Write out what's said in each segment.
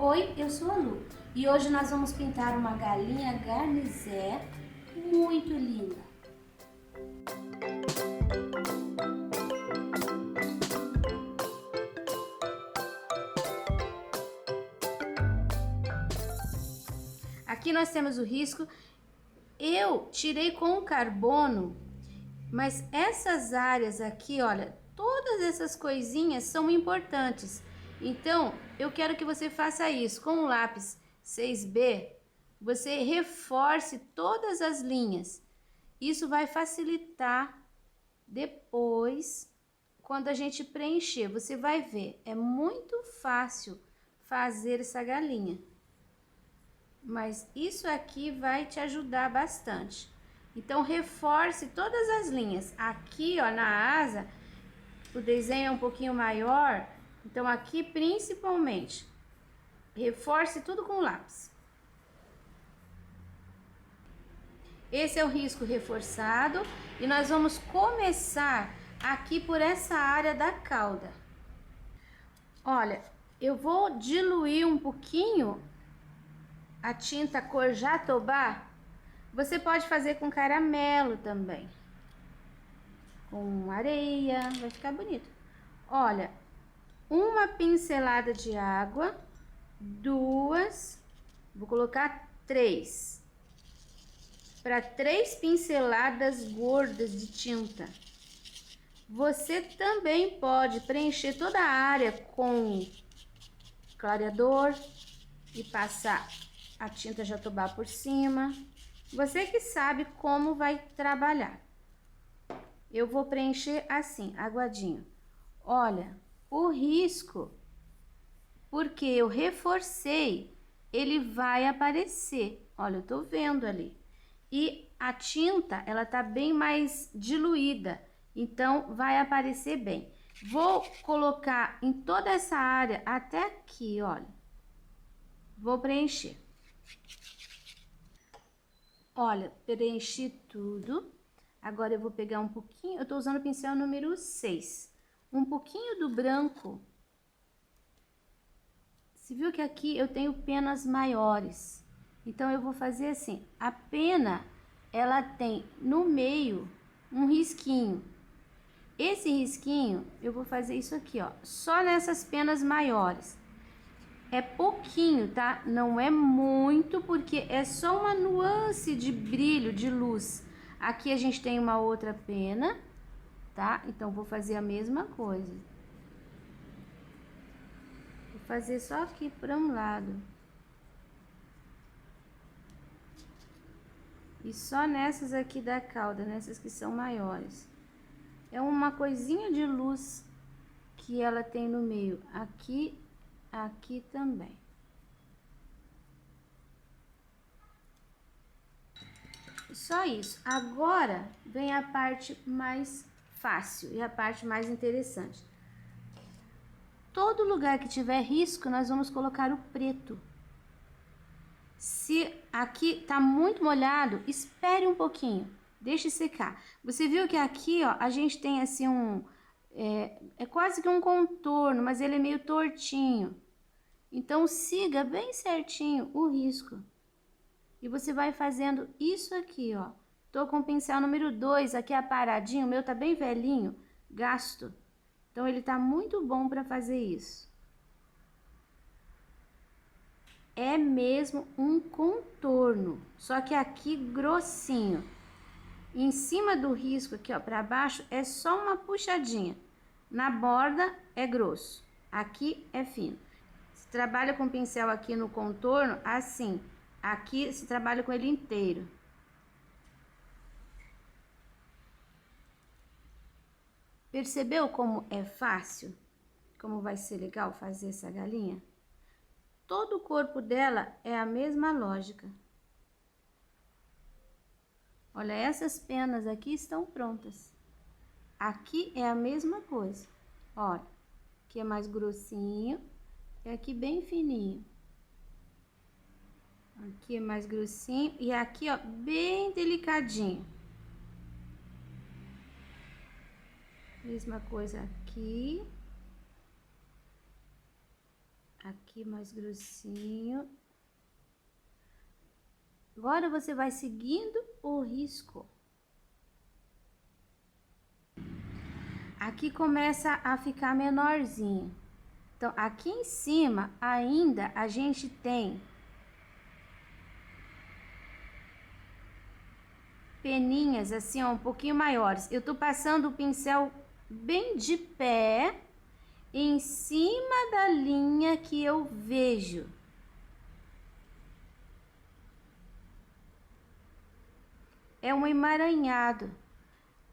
Oi, eu sou a Lu e hoje nós vamos pintar uma galinha garnizé muito linda. Aqui nós temos o risco. Eu tirei com carbono, mas essas áreas aqui, olha, todas essas coisinhas são importantes. Então, eu quero que você faça isso com o lápis 6B. Você reforce todas as linhas. Isso vai facilitar depois, quando a gente preencher. Você vai ver, é muito fácil fazer essa galinha. Mas isso aqui vai te ajudar bastante. Então, reforce todas as linhas. Aqui, ó, na asa, o desenho é um pouquinho maior. Então, aqui principalmente, reforce tudo com lápis. Esse é o risco reforçado. E nós vamos começar aqui por essa área da cauda. Olha, eu vou diluir um pouquinho a tinta cor jatobá. Você pode fazer com caramelo também, com areia, vai ficar bonito. Olha, uma pincelada de água, duas, vou colocar três, para 3 pinceladas gordas de tinta. Você também pode preencher toda a área com clareador e passar a tinta jatobá por cima. Você que sabe como vai trabalhar. Eu vou preencher assim, aguadinho. Olha, o risco, porque eu reforcei, ele vai aparecer. Olha, eu tô vendo ali. E a tinta, ela tá bem mais diluída, então vai aparecer bem. Vou colocar em toda essa área, até aqui, olha. Vou preencher. Olha, preenchi tudo. Agora eu vou pegar um pouquinho, eu tô usando o pincel número 6. Um pouquinho do branco. Você viu que aqui eu tenho penas maiores. Então eu vou fazer assim, a pena, ela tem no meio um risquinho. Esse risquinho, eu vou fazer isso aqui, ó, só nessas penas maiores. É pouquinho, tá? Não é muito, porque é só uma nuance de brilho, de luz. Aqui a gente tem uma outra pena, tá? Então, vou fazer a mesma coisa. Vou fazer só aqui para um lado. E só nessas aqui da cauda, nessas que são maiores. É uma coisinha de luz que ela tem no meio. Aqui também. Só isso. Agora vem a parte mais fácil e a parte mais interessante. Todo lugar que tiver risco, nós vamos colocar o preto. Se aqui tá muito molhado, espere um pouquinho, deixe secar. Você viu que aqui, ó, a gente tem assim é quase que um contorno, mas ele é meio tortinho. Então siga bem certinho o risco. E você vai fazendo isso aqui, ó. Tô com o pincel número 2 aqui aparadinho, o meu tá bem velhinho, gasto. Então ele tá muito bom para fazer isso. É mesmo um contorno, só que aqui grossinho. Em cima do risco aqui, ó, para baixo é só uma puxadinha. Na borda é grosso, aqui é fino. Se trabalha com o pincel aqui no contorno, assim. Aqui se trabalha com ele inteiro. Percebeu como é fácil? Como vai ser legal fazer essa galinha? Todo o corpo dela é a mesma lógica. Olha, essas penas aqui estão prontas. Aqui é a mesma coisa. Olha, aqui é mais grossinho e aqui bem fininho. Aqui é mais grossinho e aqui, ó, bem delicadinho. Mesma coisa aqui. Aqui mais grossinho. Agora você vai seguindo o risco. Aqui começa a ficar menorzinho. Então, aqui em cima ainda a gente tem peninhas assim, ó, um pouquinho maiores. Eu tô passando o pincel bem de pé em cima da linha que eu vejo. É um emaranhado.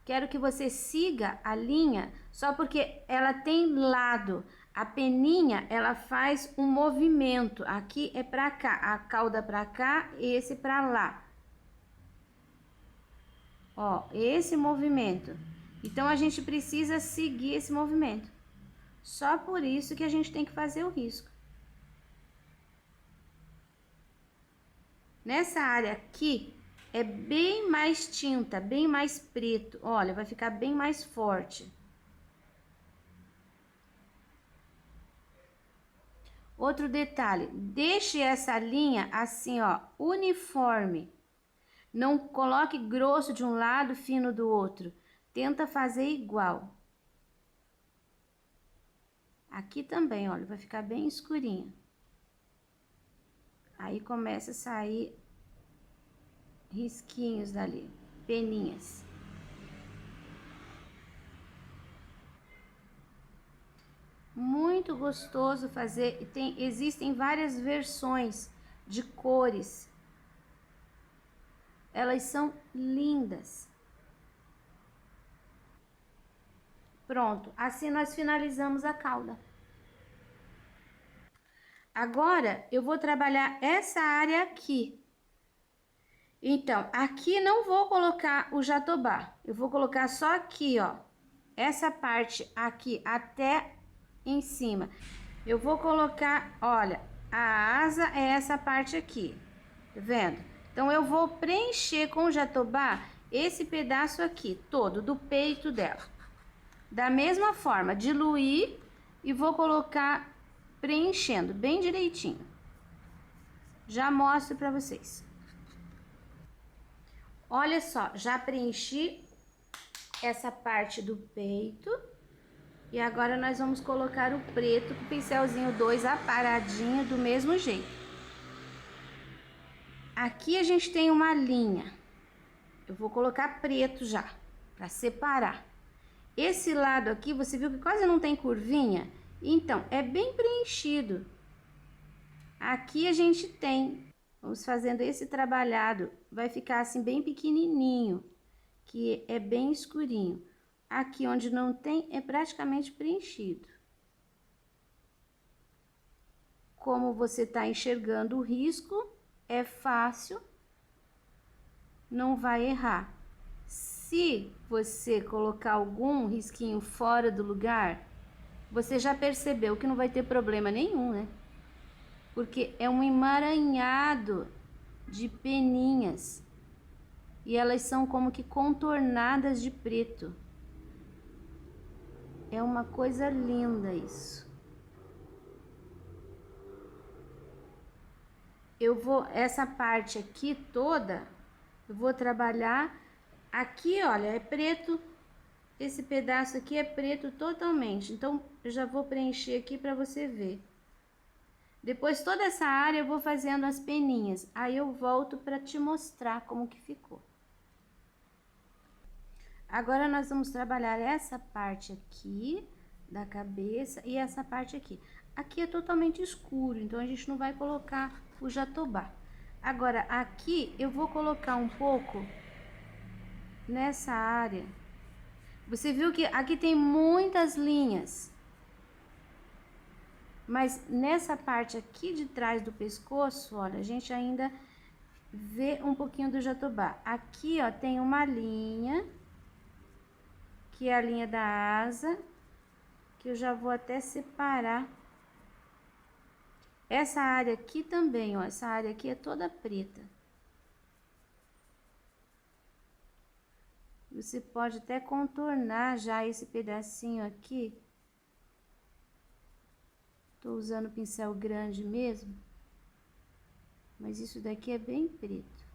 Quero que você siga a linha, só porque ela tem lado. A peninha, ela faz um movimento. Aqui é pra cá, a cauda pra cá, esse pra lá. Ó, esse movimento. Então, a gente precisa seguir esse movimento. Só por isso que a gente tem que fazer o risco. Nessa área aqui, é bem mais tinta, bem mais preto. Olha, vai ficar bem mais forte. Outro detalhe, deixe essa linha assim, ó, uniforme. Não coloque grosso de um lado, fino do outro. Tenta fazer igual. Aqui também, olha, vai ficar bem escurinho. Aí começa a sair risquinhos dali, peninhas. Muito gostoso fazer. Existem várias versões de cores. Elas são lindas. Pronto, assim nós finalizamos a cauda. Agora, eu vou trabalhar essa área aqui. Então, aqui não vou colocar o jatobá. Eu vou colocar só aqui, ó. Essa parte aqui até em cima. Eu vou colocar, olha, a asa é essa parte aqui. Tá vendo? Então, eu vou preencher com o jatobá esse pedaço aqui, todo, do peito dela. Da mesma forma, diluir e vou colocar preenchendo bem direitinho. Já mostro pra vocês. Olha só, já preenchi essa parte do peito. E agora nós vamos colocar o preto com o pincelzinho 2 aparadinho do mesmo jeito. Aqui a gente tem uma linha. Eu vou colocar preto já, pra separar. Esse lado aqui, você viu que quase não tem curvinha? Então, é bem preenchido. Aqui a gente tem. Vamos fazendo esse trabalhado. Vai ficar assim bem pequenininho, que é bem escurinho. Aqui onde não tem, é praticamente preenchido. Como você tá enxergando o risco, é fácil, não vai errar. Se você colocar algum risquinho fora do lugar, você já percebeu que não vai ter problema nenhum, né? Porque é um emaranhado de peninhas. E elas são como que contornadas de preto. É uma coisa linda isso. Essa parte aqui toda, eu vou trabalhar. Aqui, olha, é preto. Esse pedaço aqui é preto totalmente. Então, eu já vou preencher aqui para você ver. Depois, toda essa área eu vou fazendo as peninhas. Aí, eu volto para te mostrar como que ficou. Agora, nós vamos trabalhar essa parte aqui da cabeça e essa parte aqui. Aqui é totalmente escuro, então a gente não vai colocar o jatobá. Agora, aqui eu vou colocar um pouco nessa área. Você viu que aqui tem muitas linhas. Mas nessa parte aqui de trás do pescoço, olha, a gente ainda vê um pouquinho do jatobá. Aqui, ó, tem uma linha, que é a linha da asa, que eu já vou até separar. Essa área aqui também, ó, essa área aqui é toda preta. Você pode até contornar já esse pedacinho aqui Tô usando pincel grande mesmo, mas isso daqui é bem preto.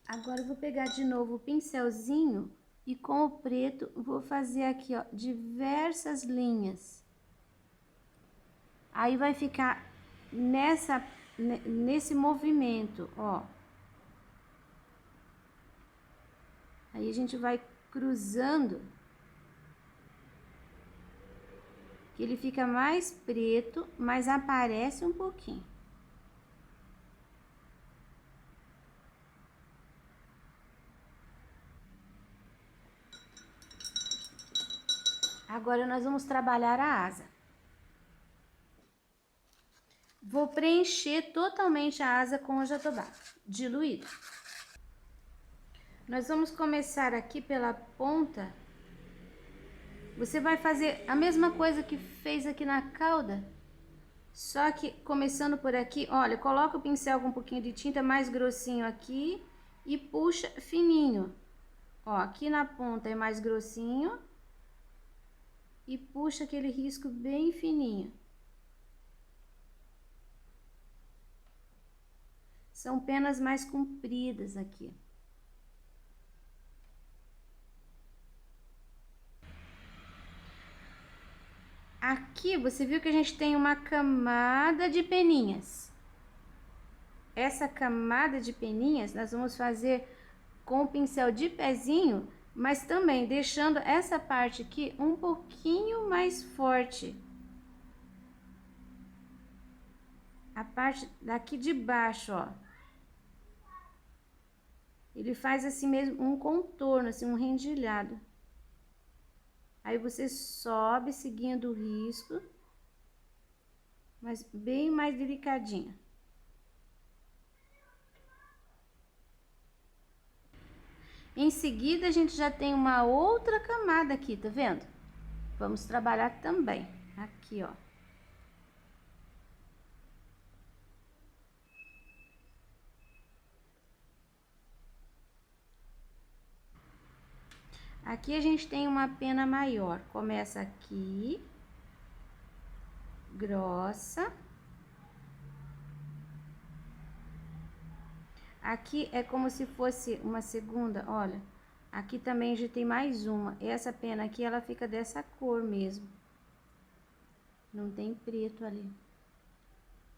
Agora eu vou pegar de novo o pincelzinho e com o preto vou fazer aqui, ó, diversas linhas. Aí vai ficar nesse movimento, ó. Aí a gente vai cruzando, que ele fica mais preto, mas aparece um pouquinho. Agora nós vamos trabalhar a asa. Vou preencher totalmente a asa com o jatobá diluído. Nós vamos começar aqui pela ponta. Você vai fazer a mesma coisa que fez aqui na cauda, só que começando por aqui, olha, coloca o pincel com um pouquinho de tinta mais grossinho aqui e puxa fininho. Ó, aqui na ponta é mais grossinho e puxa aquele risco bem fininho. São penas mais compridas aqui. Aqui você viu que a gente tem uma camada de peninhas. Essa camada de peninhas nós vamos fazer com o pincel de pezinho, mas também deixando essa parte aqui um pouquinho mais forte. A parte daqui de baixo, ó. Ele faz assim mesmo um contorno, assim, um rendilhado. Aí você sobe seguindo o risco, mas bem mais delicadinho. Em seguida, a gente já tem uma outra camada aqui, tá vendo? Vamos trabalhar também aqui, ó. Aqui a gente tem uma pena maior, começa aqui, grossa. Aqui é como se fosse uma segunda, olha. Aqui também já tem mais uma. Essa pena aqui, ela fica dessa cor mesmo. Não tem preto ali.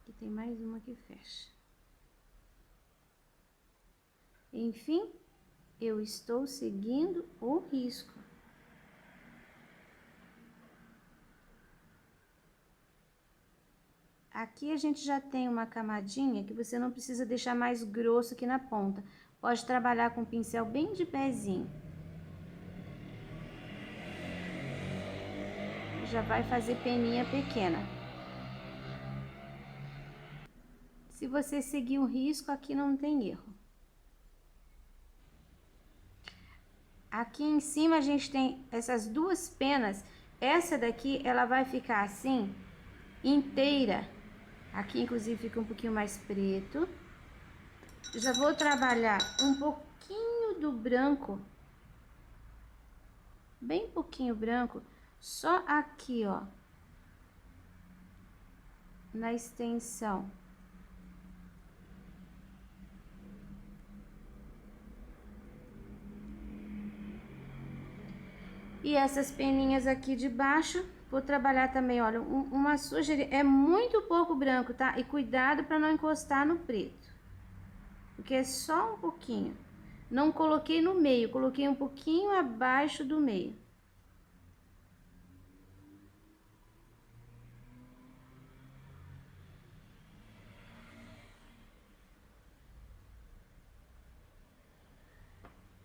Aqui tem mais uma que fecha. Enfim, eu estou seguindo o risco. Aqui a gente já tem uma camadinha que você não precisa deixar mais grosso aqui na ponta. Pode trabalhar com pincel bem de pezinho. Já vai fazer peninha pequena. Se você seguir o risco, aqui não tem erro. Aqui em cima a gente tem essas duas penas. Essa daqui, ela vai ficar assim, inteira. Aqui, inclusive, fica um pouquinho mais preto. Já vou trabalhar um pouquinho do branco. Bem pouquinho branco. Só aqui, ó. Na extensão. E essas peninhas aqui de baixo, vou trabalhar também, olha, uma sujeira, é muito pouco branco, tá? E cuidado para não encostar no preto, porque é só um pouquinho. Não coloquei no meio, coloquei um pouquinho abaixo do meio.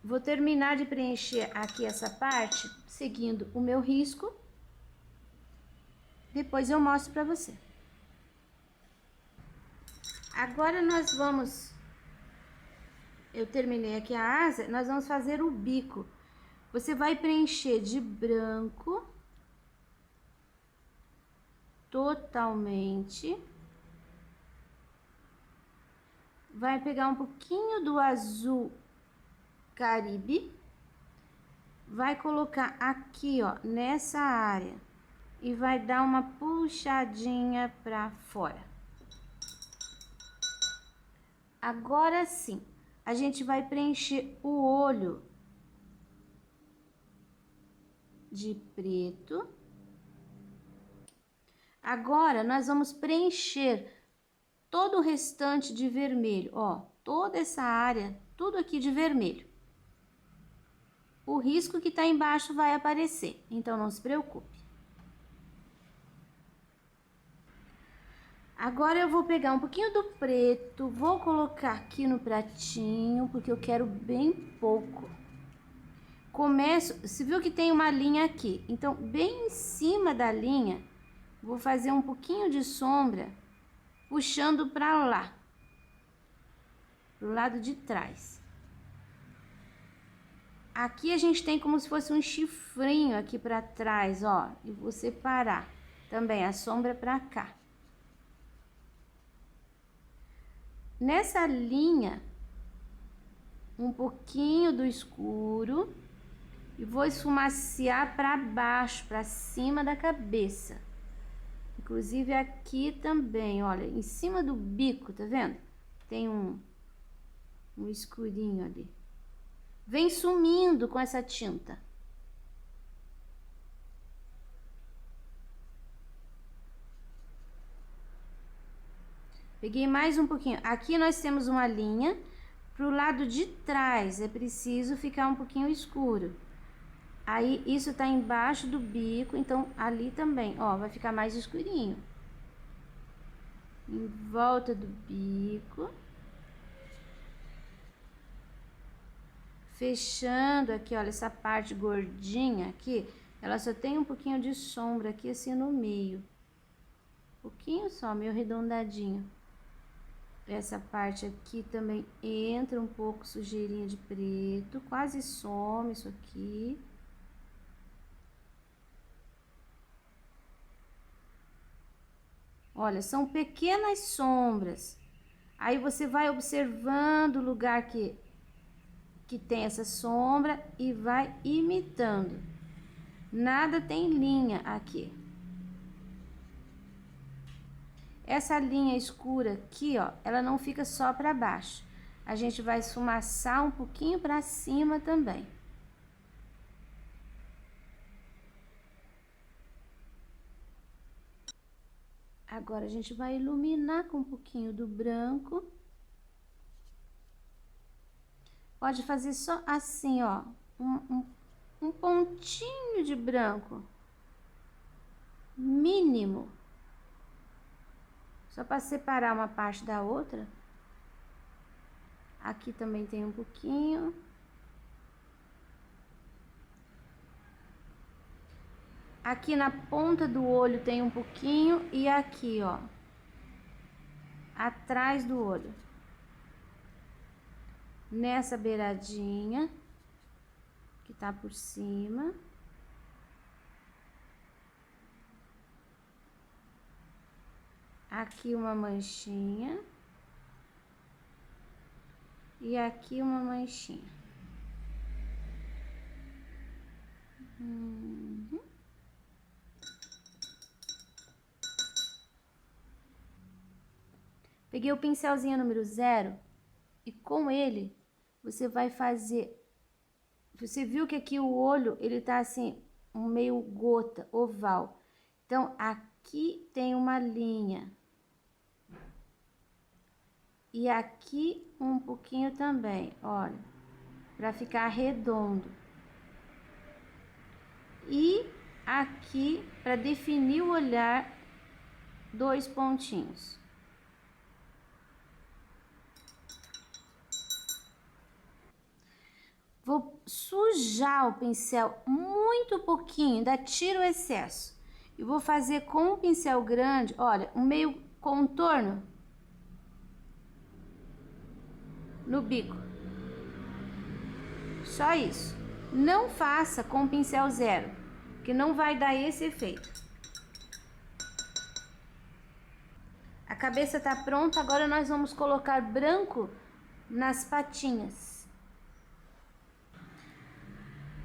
Vou terminar de preencher aqui essa parte, seguindo o meu risco. Depois eu mostro pra você. Agora nós vamos... Eu terminei aqui a asa, nós vamos fazer o bico. Você vai preencher de branco. Totalmente. Vai pegar um pouquinho do azul Caribe vai colocar aqui, ó, nessa área e vai dar uma puxadinha pra fora. Agora sim, a gente vai preencher o olho de preto. Agora, nós vamos preencher todo o restante de vermelho, ó, toda essa área, tudo aqui de vermelho. O risco que tá embaixo vai aparecer, então não se preocupe. Agora eu vou pegar um pouquinho do preto, vou colocar aqui no pratinho, porque eu quero bem pouco. Começo, você viu que tem uma linha aqui, então bem em cima da linha, vou fazer um pouquinho de sombra, puxando pra lá, pro lado de trás. Aqui a gente tem como se fosse um chifrinho aqui pra trás, ó, e vou separar também a sombra pra cá. Nessa linha, um pouquinho do escuro e vou esfumaciar para baixo, para cima da cabeça. Inclusive aqui também, olha, em cima do bico, tá vendo? Tem um escurinho ali. Vem sumindo com essa tinta. Peguei mais um pouquinho. Aqui nós temos uma linha. Pro lado de trás é preciso ficar um pouquinho escuro. Aí isso tá embaixo do bico, então ali também, ó, vai ficar mais escurinho. Em volta do bico. Fechando aqui, olha, essa parte gordinha aqui, ela só tem um pouquinho de sombra aqui assim no meio. Um pouquinho só, meio arredondadinho. Essa parte aqui também entra um pouco sujeirinha de preto, quase some isso aqui. Olha, são pequenas sombras. Aí você vai observando o lugar que tem essa sombra e vai imitando. Nada tem linha aqui. Essa linha escura aqui, ó, ela não fica só para baixo. A gente vai esfumaçar um pouquinho para cima também. Agora a gente vai iluminar com um pouquinho do branco. Pode fazer só assim, ó, um pontinho de branco. Mínimo. Só para separar uma parte da outra. Aqui também tem um pouquinho. Aqui na ponta do olho tem um pouquinho e aqui, ó, atrás do olho. Nessa beiradinha que tá por cima. Aqui uma manchinha. E aqui uma manchinha. Peguei o pincelzinho número 0 e com ele você vai fazer... Você viu que aqui o olho, ele tá assim, um meio gota, oval. Então, aqui tem uma linha. E aqui um pouquinho também, olha, para ficar redondo. E aqui, para definir o olhar, 2 pontinhos. Vou sujar o pincel muito pouquinho, ainda tiro o excesso. E vou fazer com um pincel grande, olha, um meio contorno no bico. Só isso. Não faça com pincel 0, que não vai dar esse efeito. A cabeça tá pronta, agora nós vamos colocar branco nas patinhas.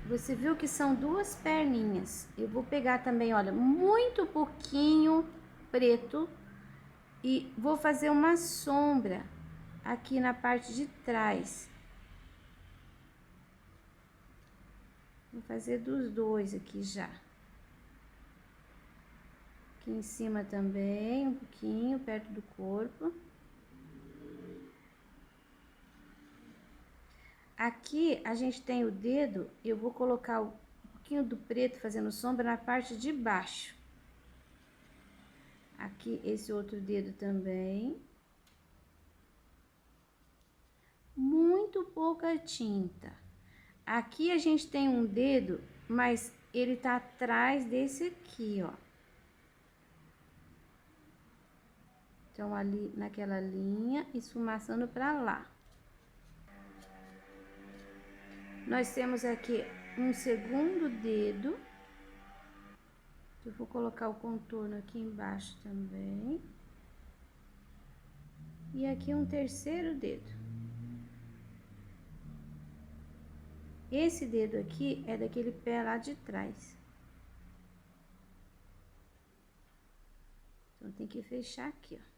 Você viu que são duas perninhas. Eu vou pegar também, olha, muito pouquinho preto e vou fazer uma sombra aqui na parte de trás. Vou fazer dos dois aqui já. Aqui em cima também, um pouquinho, perto do corpo. Aqui a gente tem o dedo, eu vou colocar um pouquinho do preto fazendo sombra na parte de baixo. Aqui esse outro dedo também. Muito pouca tinta. Aqui a gente tem um dedo, mas ele tá atrás desse aqui, ó. Então, ali naquela linha, esfumaçando pra lá. Nós temos aqui um segundo dedo. Eu vou colocar o contorno aqui embaixo também. E aqui um terceiro dedo. Esse dedo aqui é daquele pé lá de trás. Então, tem que fechar aqui, ó.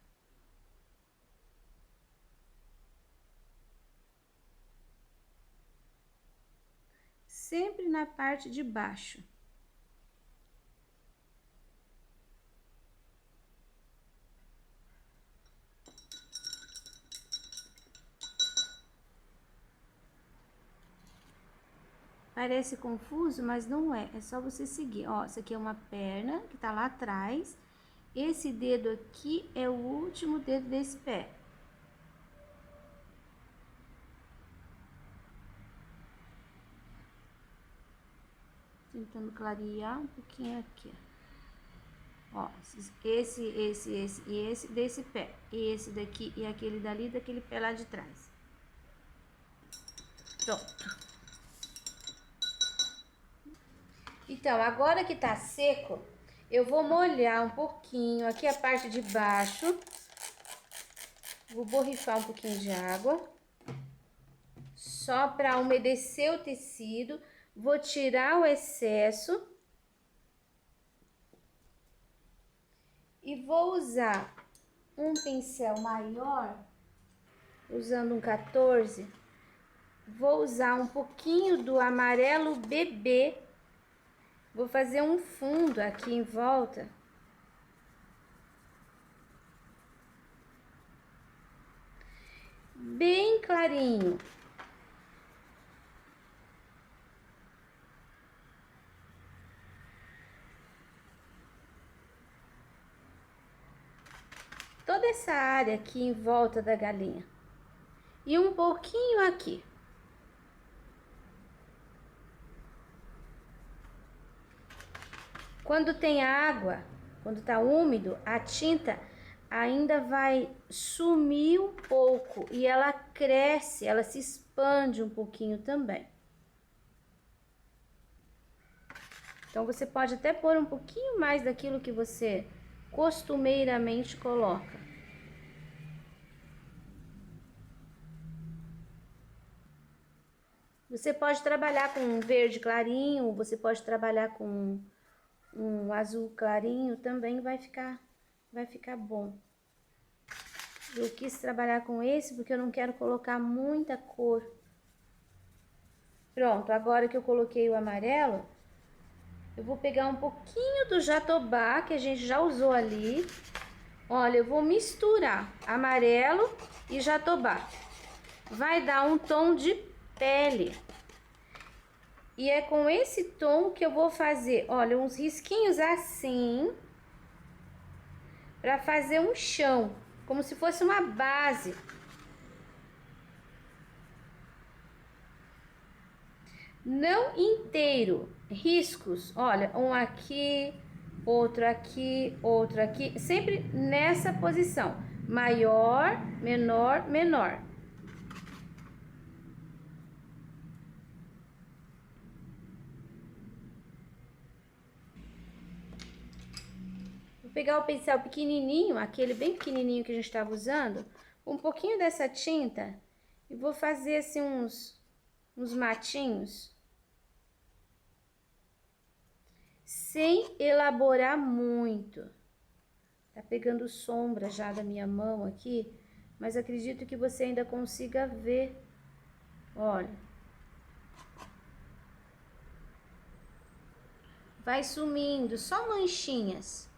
Sempre na parte de baixo. Parece confuso, mas não é. É só você seguir. Ó, essa aqui é uma perna que tá lá atrás. Esse dedo aqui é o último dedo desse pé. Tentando clarear um pouquinho aqui. Ó, esse e esse desse pé. Esse daqui e aquele dali, daquele pé lá de trás. Pronto. Então, agora que tá seco, eu vou molhar um pouquinho aqui a parte de baixo. Vou borrifar um pouquinho de água. Só para umedecer o tecido. Vou tirar o excesso. E vou usar um pincel maior, usando um 14. Vou usar um pouquinho do amarelo bebê. Vou fazer um fundo aqui em volta. Bem clarinho. Toda essa área aqui em volta da galinha. E um pouquinho aqui. Quando tem água, quando tá úmido, a tinta ainda vai sumir um pouco e ela cresce, ela se expande um pouquinho também. Então, você pode até pôr um pouquinho mais daquilo que você costumeiramente coloca. Você pode trabalhar com um verde clarinho, você pode trabalhar com um azul clarinho, também vai ficar bom. Eu quis trabalhar com esse porque eu não quero colocar muita cor. Pronto, agora que eu coloquei o amarelo, eu vou pegar um pouquinho do jatobá que a gente já usou ali. Olha, eu vou misturar amarelo e jatobá. Vai dar um tom de pele. E é com esse tom que eu vou fazer, olha, uns risquinhos assim, para fazer um chão, como se fosse uma base. Não inteiro, riscos, olha, um aqui, outro aqui, outro aqui, sempre nessa posição, maior, menor, menor. Vou pegar o pincel pequenininho, aquele bem pequenininho que a gente estava usando, um pouquinho dessa tinta e vou fazer assim uns matinhos. sem elaborar muito. Tá pegando sombra já da minha mão aqui, mas acredito que você ainda consiga ver. Olha. Vai sumindo, só manchinhas.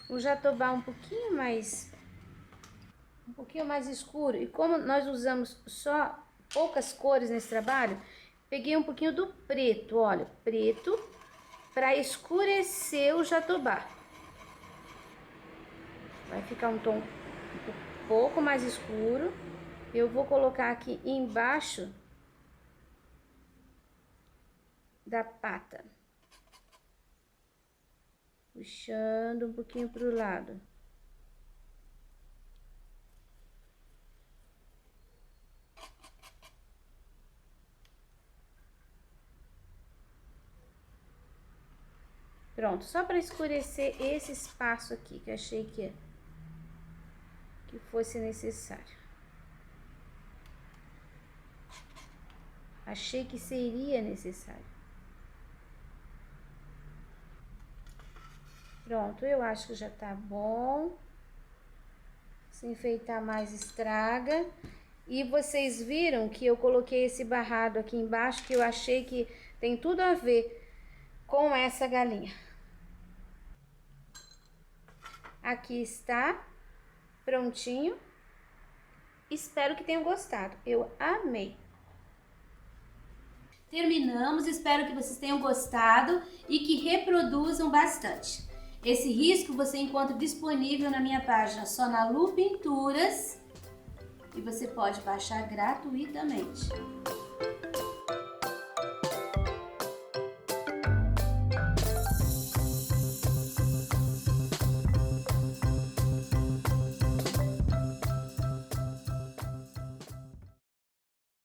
O jatobá um pouquinho mais escuro. E como nós usamos só poucas cores nesse trabalho, peguei um pouquinho do preto, olha, preto, para escurecer o jatobá. Vai ficar um tom um pouco mais escuro. Eu vou colocar aqui embaixo da pata, puxando um pouquinho para o lado. Pronto, só para escurecer esse espaço aqui, que achei que fosse necessário. Achei que seria necessário. Pronto, eu acho que já tá bom. Se enfeitar mais, estraga. E vocês viram que eu coloquei esse barrado aqui embaixo, que eu achei que tem tudo a ver com essa galinha. Aqui está, prontinho. Espero que tenham gostado. Eu amei. Terminamos, espero que vocês tenham gostado e que reproduzam bastante. Esse risco você encontra disponível na minha página Sonalu Pinturas e você pode baixar gratuitamente.